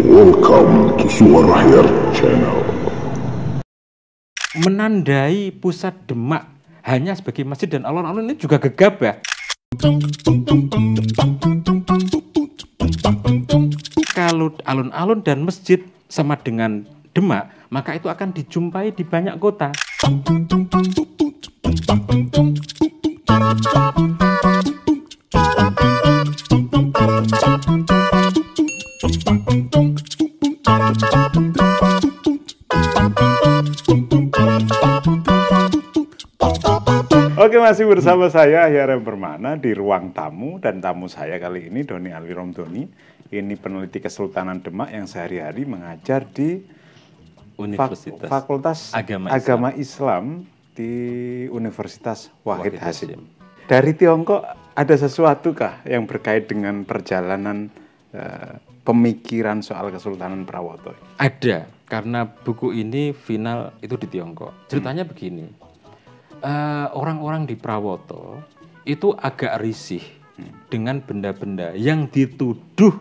Welcome to Suara Rakyat Channel. Menandai pusat Demak hanya sebagai masjid dan alun-alun ini juga gegabah. Kalau alun-alun dan masjid sama dengan Demak, maka itu akan dijumpai di banyak kota. Oke, masih bersama saya Hyara Permana di ruang tamu, dan tamu saya kali ini Doni Ali Romdoni. Ini peneliti Kesultanan Demak yang sehari-hari mengajar di Universitas Fakultas Agama Islam di Universitas Wahid Hasim. Dari Tiongkok ada sesuatu kah yang berkait dengan perjalanan pemikiran soal Kesultanan Prawoto? Ada, karena buku ini final itu di Tiongkok. Ceritanya begini. Orang-orang di Prawoto itu agak risih dengan benda-benda yang dituduh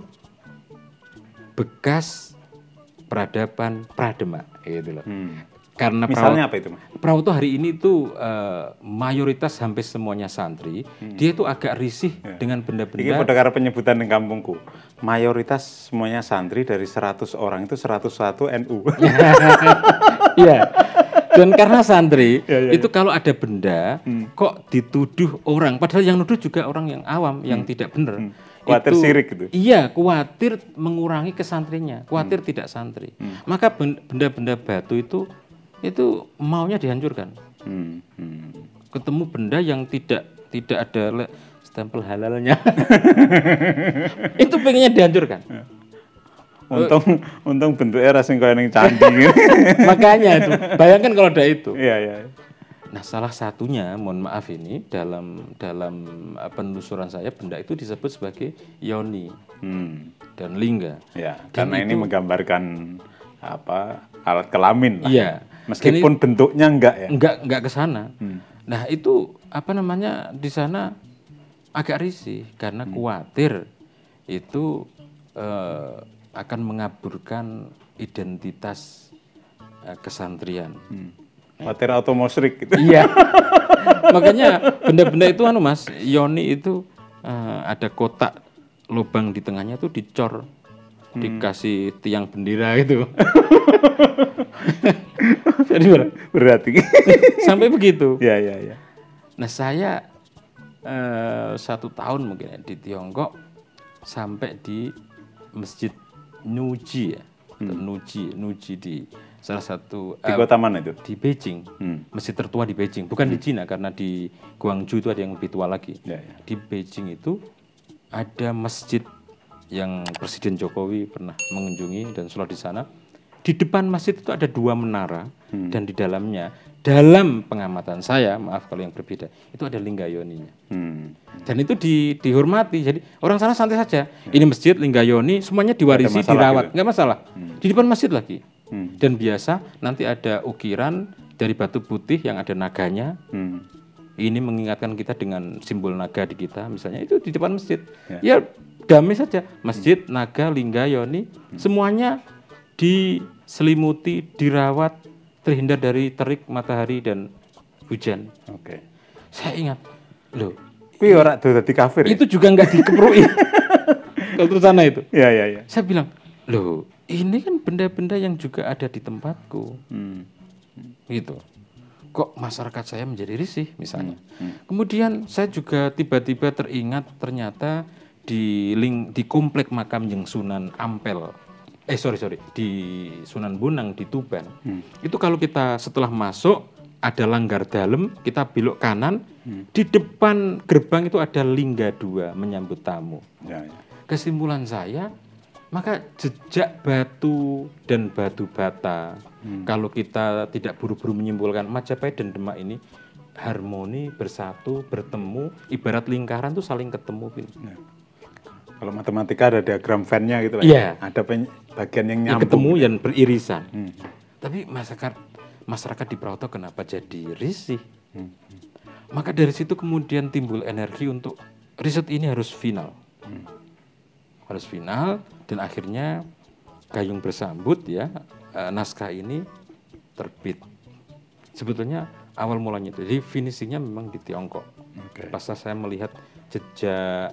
bekas peradaban Prademak, gitu loh. Karena misalnya apa itu, Mas? Prawoto hari ini itu mayoritas hampir semuanya santri, dia itu agak risih dengan benda-benda. Ini pada karena penyebutan di kampungku, mayoritas semuanya santri, dari 100 orang itu 101 NU. Iya. Dan karena santri itu kalau ada benda kok dituduh orang, padahal yang nuduh juga orang yang awam yang tidak benar. Khawatir sirik gitu. Iya, khawatir mengurangi kesantrinya, khawatir tidak santri. Maka benda-benda batu itu maunya dihancurkan. Ketemu benda yang tidak ada stempel halalnya, itu pengennya dihancurkan. Untung bentuknya rasanya kayak yang candi gitu. Makanya itu, bayangkan kalau ada itu. Iya. Nah, salah satunya, mohon maaf ini, dalam penelusuran saya, benda itu disebut sebagai yoni dan lingga. Ya, Dan karena itu, ini menggambarkan alat kelamin lah. Iya. Meskipun bentuknya enggak ya. Enggak ke sana. Nah, itu di sana agak risih karena khawatir itu akan mengaburkan identitas kesantrian. Khawatir automosrik gitu. Iya. Makanya benda-benda itu Mas, yoni itu ada kotak lubang di tengahnya tuh dicor, dikasih tiang bendera gitu. Jadi berarti sampai begitu. Ya. Nah, saya 1 tahun mungkin di Tiongkok, sampai di Masjid Nuji ya. Nuji di salah satu di kota mana itu? Di Beijing. Masjid tertua di Beijing, bukan di Cina, karena di Guangzhou itu ada yang lebih tua lagi. Ya. Di Beijing itu ada masjid yang Presiden Jokowi pernah mengunjungi dan sholat di sana. Di depan masjid itu ada 2 menara, dan di dalamnya, dalam pengamatan saya, maaf kalau yang berbeda, itu ada lingga yoninya. Dan itu dihormati. Jadi orang sana santai saja. Ini masjid lingga yoni, semuanya diwarisi, dirawat, nggak masalah. Di depan masjid lagi. Dan biasa nanti ada ukiran dari batu putih yang ada naganya. Ini mengingatkan kita dengan simbol naga di kita, misalnya itu di depan masjid. Ya damai saja. Masjid, naga, lingga yoni, semuanya diselimuti, dirawat, terhindar dari terik matahari dan hujan. Oke. Saya ingat, loh, Kuwi ora dadi kafir. Itu juga nggak dikeprui. Kalau terus sana itu. Iya. Saya bilang, loh, ini kan benda-benda yang juga ada di tempatku. Gitu. Kok masyarakat saya menjadi risih misalnya. Kemudian saya juga tiba-tiba teringat ternyata di komplek makam Jeng Sunan Ampel. Di Sunan Bonang di Tuban. Itu kalau kita setelah masuk ada langgar dalam, kita belok kanan, di depan gerbang itu ada lingga 2 menyambut tamu. Ya. Kesimpulan saya, maka jejak batu dan batu bata, kalau kita tidak buru-buru menyimpulkan, Majapahit dan Demak ini harmoni, bersatu, bertemu, ibarat lingkaran tuh saling ketemu. Ya. Kalau matematika ada diagram Venn-nya gitu lah. Iya. Ada bagian yang nyambung. Ketemu dan beririsan. Tapi masyarakat di Prawoto kenapa jadi risih? Maka dari situ kemudian timbul energi untuk riset ini harus final. Harus final, dan akhirnya gayung bersambut ya, naskah ini terbit. Sebetulnya awal mulanya itu, definisinya memang di Tiongkok. Oke. Pas saya melihat jejak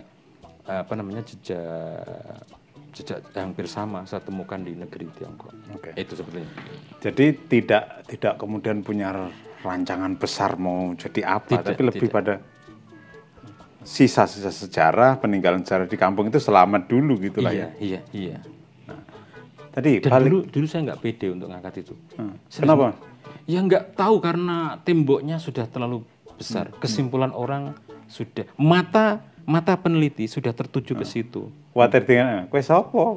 jejak hampir sama saya temukan di negeri Tiongkok. Oke. Itu sebetulnya. Jadi tidak kemudian punya rancangan besar mau jadi apa, Tidak, tapi lebih tidak. pada sisa-sisa sejarah, peninggalan sejarah di kampung itu selamat dulu gitu lah ya. Iya. Tadi Dan balik dulu saya nggak pede untuk ngangkat itu. Serius, kenapa? Ya nggak tahu karena temboknya sudah terlalu besar. Kesimpulan orang sudah mata peneliti sudah tertuju ke situ. Water dengan kue sopo.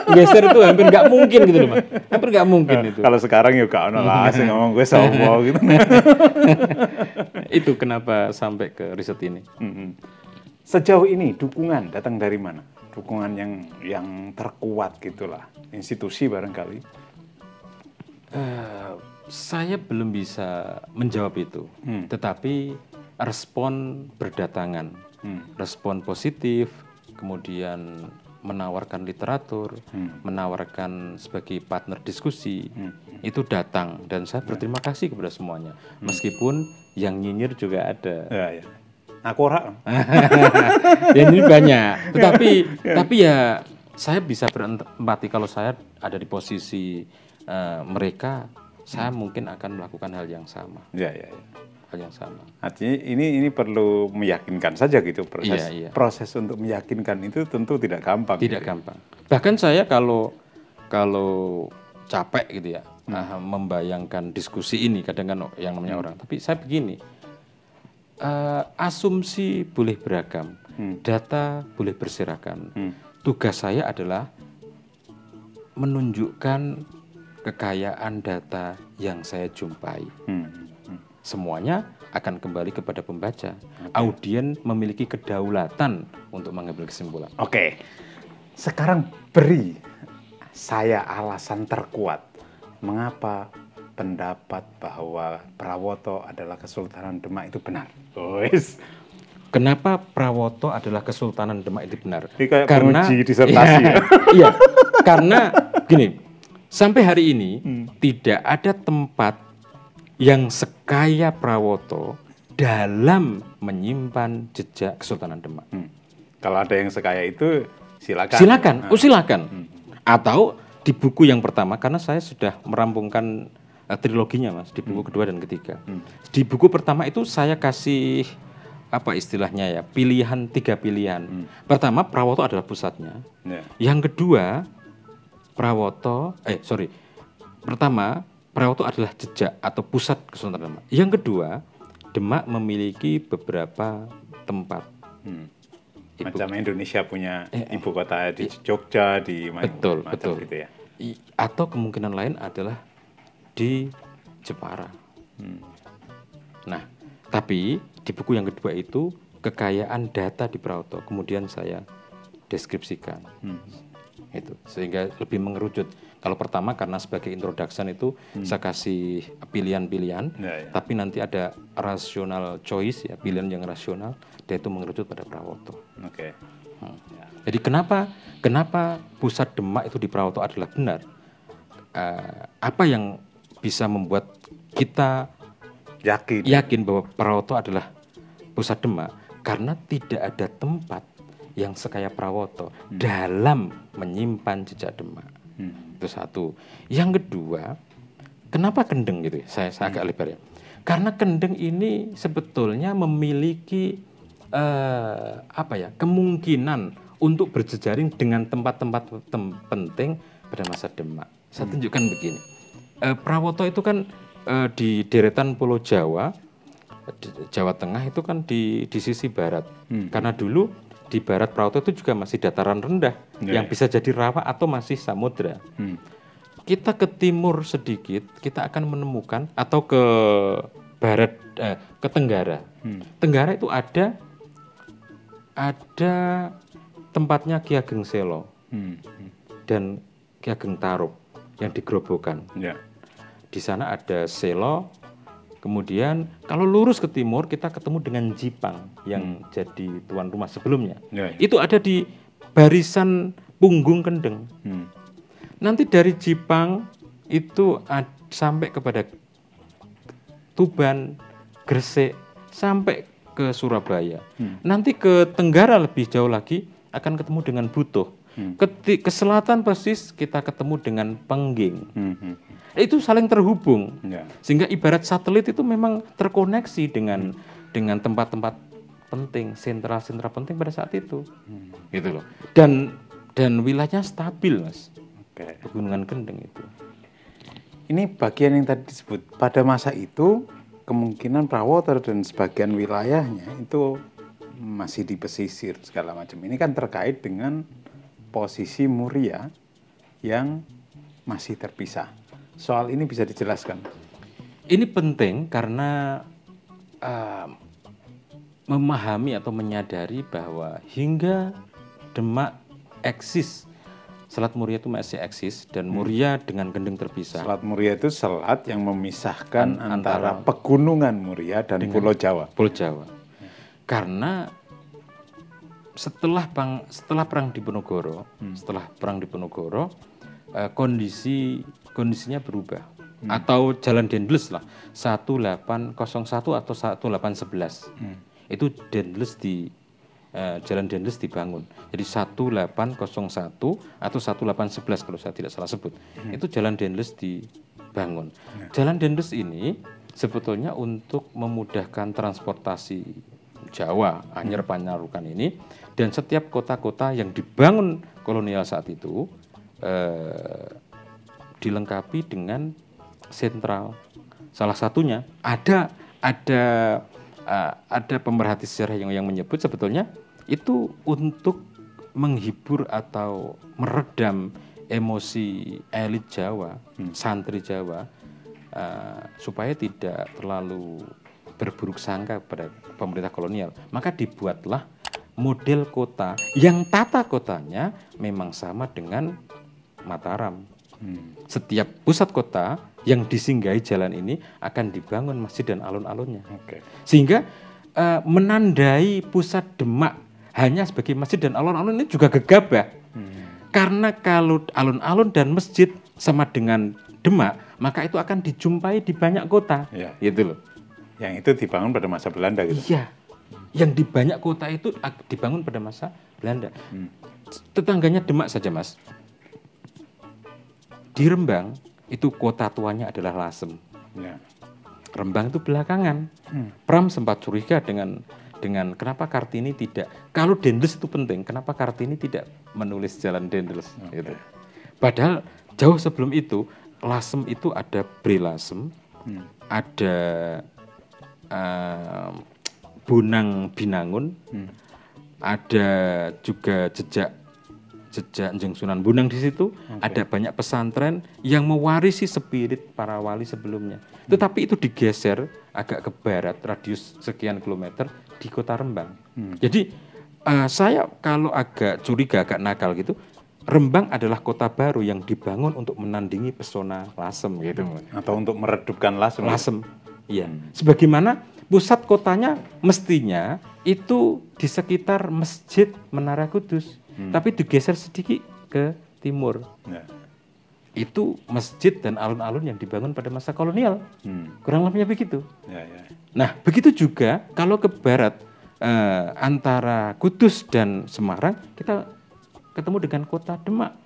Geser itu hampir nggak mungkin gitu loh, Mas. Hampir nggak mungkin itu. Kalau sekarang ya gak ono lah sing ngomong kue sopo gitu. Itu kenapa sampai ke riset ini. Sejauh ini dukungan datang dari mana? Dukungan yang terkuat gitulah. Institusi barangkali. Saya belum bisa menjawab itu, tetapi respon berdatangan, respon positif, kemudian menawarkan literatur, menawarkan sebagai partner diskusi, itu datang dan saya berterima kasih kepada semuanya, meskipun yang nyinyir juga ada. Ya. Aku ora. Dan ini banyak, tapi ya saya bisa berempati kalau saya ada di posisi mereka, saya mungkin akan melakukan hal yang sama. Ya. Hal yang sama. Artinya ini perlu meyakinkan saja gitu proses. Iya. Proses untuk meyakinkan itu tentu tidak gampang. Tidak gitu. gampang. Bahkan saya kalau capek gitu ya, membayangkan diskusi ini kadang kan yang namanya orang. Tapi saya begini, asumsi boleh beragam, data boleh berserakan. Tugas saya adalah menunjukkan kekayaan data yang saya jumpai. Semuanya akan kembali kepada pembaca. Audien memiliki kedaulatan untuk mengambil kesimpulan. Oke. Sekarang beri saya alasan terkuat mengapa pendapat bahwa Prawoto adalah Kesultanan Demak itu benar. Kenapa Prawoto adalah Kesultanan Demak itu benar? Ini kayak penguji disertasi. Iya, karena gini, sampai hari ini tidak ada tempat yang sekaya Prawoto dalam menyimpan jejak Kesultanan Demak. Kalau ada yang sekaya itu silakan. Silakan. Atau di buku yang pertama, karena saya sudah merampungkan triloginya, Mas, di buku kedua dan ketiga. Di buku pertama itu saya kasih apa istilahnya ya, tiga pilihan. Pertama, Prawoto adalah pusatnya. Yang kedua, pertama, Prawoto adalah jejak atau pusat Kesultanan Demak. Yang kedua, Demak memiliki beberapa tempat. Macam Indonesia punya ibu kota di Jogja, di betul. gitu ya. Atau kemungkinan lain adalah di Jepara. Nah, tapi di buku yang kedua itu kekayaan data di Prawoto kemudian saya deskripsikan. Itu sehingga lebih mengerucut. Kalau pertama karena sebagai introduction itu saya kasih pilihan-pilihan, tapi nanti ada rational choice ya, pilihan yang rasional, dan itu mengerucut pada Prawoto. Oke. Jadi kenapa pusat Demak itu di Prawoto adalah benar? Apa yang bisa membuat kita yakin bahwa Prawoto adalah pusat Demak? Karena tidak ada tempat yang sekaya Prawoto dalam menyimpan jejak Demak. Itu satu. Yang kedua, kenapa Kendeng gitu ya? Saya agak lebar ya. Karena Kendeng ini sebetulnya memiliki kemungkinan untuk berjejaring dengan tempat-tempat penting pada masa Demak. Saya tunjukkan begini. Prawoto itu kan di deretan Pulau Jawa, Jawa Tengah itu kan di sisi barat. Karena dulu di barat Prawoto itu juga masih dataran rendah yang bisa jadi rawa atau masih samudra. Kita ke timur sedikit, kita akan menemukan atau ke barat, ke Tenggara. Tenggara itu ada tempatnya Ki Ageng Selo dan Ki Ageng Tarub yang di Grobogan. Di sana ada Selo. Kemudian kalau lurus ke timur kita ketemu dengan Jipang yang jadi tuan rumah sebelumnya. Itu ada di barisan punggung Kendeng. Nanti dari Jipang itu sampai kepada Tuban, Gresik, sampai ke Surabaya. Nanti ke Tenggara lebih jauh lagi akan ketemu dengan Butuh. Ke selatan persis kita ketemu dengan Pengging. Itu saling terhubung. Sehingga ibarat satelit itu memang terkoneksi dengan tempat-tempat penting, sentra-sentra penting pada saat itu. Gitu loh. Dan wilayahnya stabil, Mas. Pegunungan Kendeng itu. Ini bagian yang tadi disebut pada masa itu kemungkinan Prawoto dan sebagian wilayahnya itu masih di pesisir segala macam. Ini kan terkait dengan posisi Muria yang masih terpisah. Soal ini bisa dijelaskan? Ini penting karena memahami atau menyadari bahwa hingga Demak eksis, Selat Muria itu masih eksis dan Muria dengan Kendeng terpisah. Selat Muria itu selat yang memisahkan antara pegunungan Muria dan Pulau Jawa. Pulau Jawa. Karena setelah perang Diponegoro, kondisinya berubah. Atau Jalan Dendles lah, 1801 atau 1811. Itu Dendles Jalan Dendles dibangun. Jadi 1801 atau 1811 kalau saya tidak salah sebut. Itu Jalan Dendles dibangun. Jalan Dendles ini sebetulnya untuk memudahkan transportasi Jawa, Anyer Panyarukan ini, dan setiap kota-kota yang dibangun kolonial saat itu dilengkapi dengan sentral. Salah satunya ada pemerhati sejarah yang menyebut sebetulnya itu untuk menghibur atau meredam emosi elit Jawa, santri Jawa, supaya tidak terlalu berburuk sangka pada pemerintah kolonial. Maka dibuatlah model kota yang tata kotanya memang sama dengan Mataram. Setiap pusat kota yang disinggahi jalan ini akan dibangun masjid dan alun-alunnya. Sehingga menandai pusat Demak hanya sebagai masjid dan alun-alun ini juga gegabah. Karena kalau alun-alun dan masjid sama dengan Demak, maka itu akan dijumpai di banyak kota. Gitu loh. Yang itu dibangun pada masa Belanda gitu. Iya. Yang di banyak kota itu dibangun pada masa Belanda. Tetangganya Demak saja, Mas. Di Rembang itu kota tuanya adalah Lasem. Rembang itu belakangan. Pram sempat curiga dengan kenapa Kartini tidak, kalau Dendles itu penting, kenapa Kartini tidak menulis Jalan Dendles. Gitu. Padahal jauh sebelum itu Lasem itu ada Bre Lasem, ada Bonang Binangun, ada juga jejak Njeng Sunan Bonang di situ. Ada banyak pesantren yang mewarisi spirit para wali sebelumnya. Tetapi itu digeser agak ke barat, radius sekian kilometer di kota Rembang. Jadi saya kalau agak curiga, agak nakal gitu, Rembang adalah kota baru yang dibangun untuk menandingi pesona Lasem gitu. Atau untuk meredupkan Lasem. Iya. Sebagaimana pusat kotanya mestinya itu di sekitar Masjid Menara Kudus. Tapi digeser sedikit ke timur. Itu masjid dan alun-alun yang dibangun pada masa kolonial. Kurang lebihnya begitu. Nah, begitu juga kalau ke barat antara Kudus dan Semarang, kita ketemu dengan kota Demak.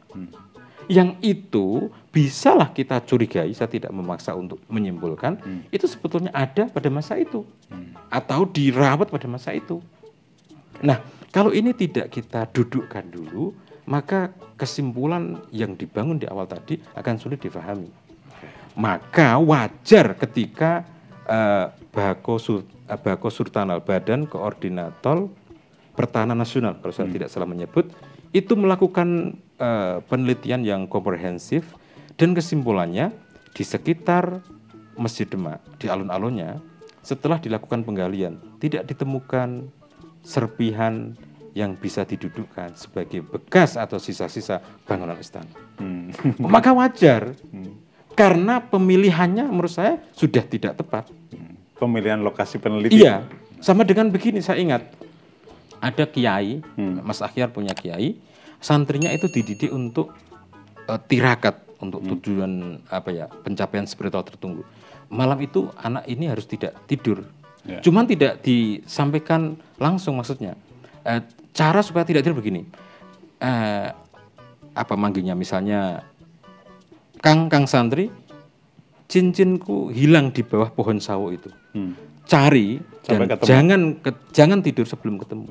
Yang itu bisalah kita curigai, saya tidak memaksa untuk menyimpulkan, itu sebetulnya ada pada masa itu. Atau dirawat pada masa itu. Nah, kalau ini tidak kita dudukkan dulu, maka kesimpulan yang dibangun di awal tadi akan sulit difahami. Maka wajar ketika Bako Surtanal, Badan Koordinator Pertahanan Nasional, kalau saya tidak salah menyebut, itu melakukan penelitian yang komprehensif dan kesimpulannya di sekitar Masjid Demak, di alun-alunnya, setelah dilakukan penggalian, tidak ditemukan serpihan yang bisa didudukkan sebagai bekas atau sisa-sisa bangunan istana. Maka wajar, karena pemilihannya menurut saya sudah tidak tepat. Pemilihan lokasi penelitian. Iya, sama dengan begini, saya ingat ada kiai, Mas Akhyar punya kiai, santrinya itu dididik untuk tirakat untuk tujuan pencapaian spiritual tertunggu. Malam itu anak ini harus tidak tidur. Cuman tidak disampaikan langsung maksudnya. Cara supaya tidak tidur begini. Manggilnya misalnya Kang santri, cincinku hilang di bawah pohon sawo itu. Cari dan jangan tidur sebelum ketemu.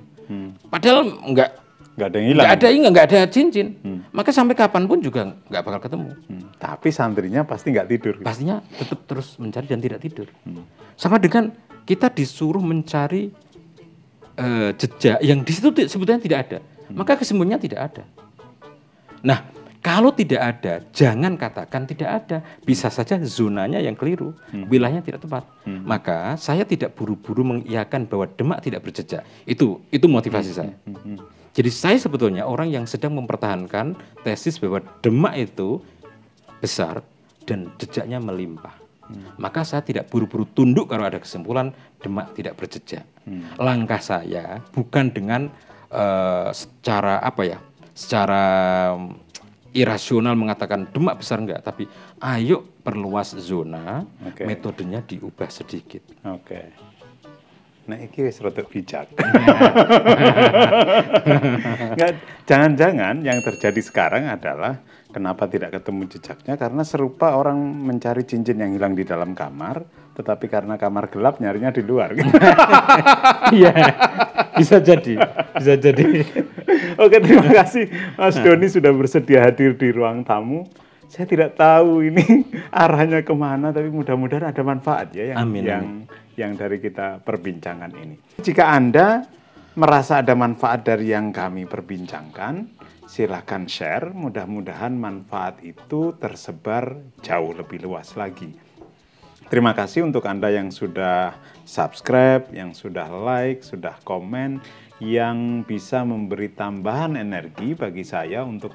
Padahal enggak ada yang hilang. Nggak ada cincin. Maka sampai kapanpun juga nggak bakal ketemu. Tapi santrinya pasti nggak tidur. Pastinya tetap terus mencari dan tidak tidur. Sama dengan kita disuruh mencari jejak yang di situ sebetulnya tidak ada. Maka kesembunyian tidak ada. Nah, kalau tidak ada, jangan katakan tidak ada. Bisa saja zonanya yang keliru, wilayahnya tidak tepat. Maka saya tidak buru-buru mengiyakan bahwa Demak tidak berjejak. Itu motivasi saya. Jadi saya sebetulnya orang yang sedang mempertahankan tesis bahwa Demak itu besar dan jejaknya melimpah. Maka saya tidak buru-buru tunduk kalau ada kesimpulan Demak tidak berjejak. Langkah saya bukan dengan secara irasional mengatakan Demak besar enggak, tapi ayo perluas zona, metodenya diubah sedikit. Nah, iki wis rada bijak. Jangan-jangan yang terjadi sekarang adalah kenapa tidak ketemu jejaknya karena serupa orang mencari cincin yang hilang di dalam kamar, tetapi karena kamar gelap nyarinya di luar. Iya, bisa jadi. Oke, terima kasih Mas Doni sudah bersedia hadir di ruang tamu. Saya tidak tahu ini arahnya kemana, tapi mudah-mudahan ada manfaat ya yang dari kita perbincangan ini. Jika Anda merasa ada manfaat dari yang kami perbincangkan, silakan share. Mudah-mudahan manfaat itu tersebar jauh lebih luas lagi. Terima kasih untuk Anda yang sudah subscribe, yang sudah like, sudah komen, yang bisa memberi tambahan energi bagi saya untuk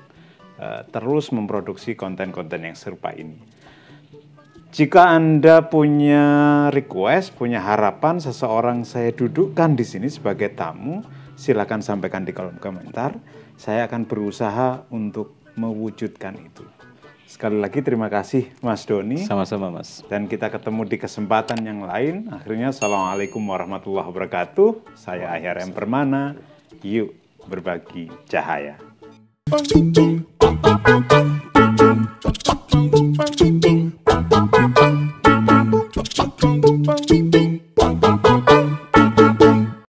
terus memproduksi konten-konten yang serupa ini. Jika Anda punya request, punya harapan seseorang saya dudukkan di sini sebagai tamu, silakan sampaikan di kolom komentar. Saya akan berusaha untuk mewujudkan itu. Sekali lagi terima kasih Mas Doni. Sama-sama Mas. Dan kita ketemu di kesempatan yang lain. Akhirnya Assalamualaikum warahmatullahi wabarakatuh. Saya Ahyar M. Permana. Yuk berbagi cahaya.